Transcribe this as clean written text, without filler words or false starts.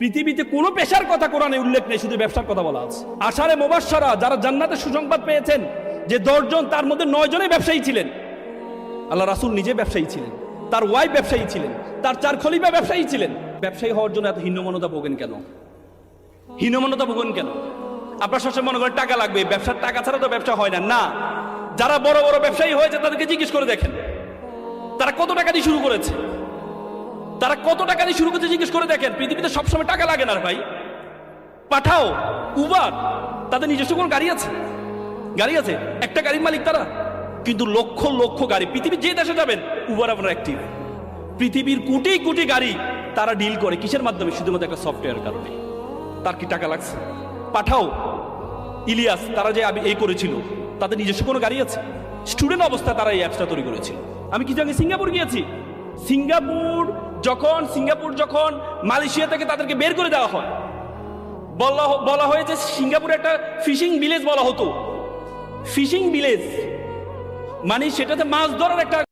পৃথিবীতে কোনো পেশার কথা কোরআনে উল্লেখ নেই, শুধু ব্যবসার কথা বলা আছে। আশারে মুবাশশারা যারা জান্নাতে সুসংবাদ পেয়েছেন, যে 10 জন তার মধ্যে 9 জনই ব্যবসায়ী ছিলেন। আল্লাহ রাসূল নিজে ব্যবসায়ী ছিলেন, তার ওয়াইফ ব্যবসায়ী ছিলেন, তার 4 খলিফা ব্যবসায়ী ছিলেন। ব্যবসায়ী হওয়ার জন্য এত হীনমন্যতা ভোগেন কেন? হীনমন্যতা ভোগেন কেন? আপনার সবসময় মনে করেন টাকা লাগবে, ব্যবসার টাকা ছাড়া তো ব্যবসা হয় না। না, যারা বড় বড় ব্যবসায়ী হয়েছে তাদেরকে জিজ্ঞেস করে দেখেন তারা কত টাকা দিয়ে শুরু করেছে। তারা কত টাকা দিয়ে শুরু করতে জিজ্ঞেস করে দেখেন। পৃথিবীতে সবসময় টাকা লাগে না ভাই। পাঠাও, উবার, তাদের নিজস্ব কোনো গাড়ি আছে? গাড়ি আছে, একটা গাড়ির মালিক তারা, কিন্তু লক্ষ লক্ষ গাড়ি। পৃথিবীর যে দেশে যাবেন উবার আপনার অ্যাক্টিভ। পৃথিবীর কোটি কোটি গাড়ি তারা ডিল করে কিসের মাধ্যমে? শুধুমাত্র একটা সফটওয়্যারের কারণে। তার কি টাকা লাগছে? পাঠাও, ইলিয়াস, তারা যে এই করেছিল, তাদের নিজস্ব কোনো গাড়ি আছে? স্টুডেন্ট অবস্থায় তারা এই অ্যাপসটা তৈরি করেছিল। আমি কিছু আগে সিঙ্গাপুর গিয়েছি। সিঙ্গাপুর যখন মালয়েশিয়া থেকে তাদেরকে বের করে দেওয়া হয়, বলা হয়েছে সিঙ্গাপুরে একটা ফিশিং ভিলেজ বলা হতো। ফিশিং ভিলেজ মানে সেটাতে মাছ ধরার একটা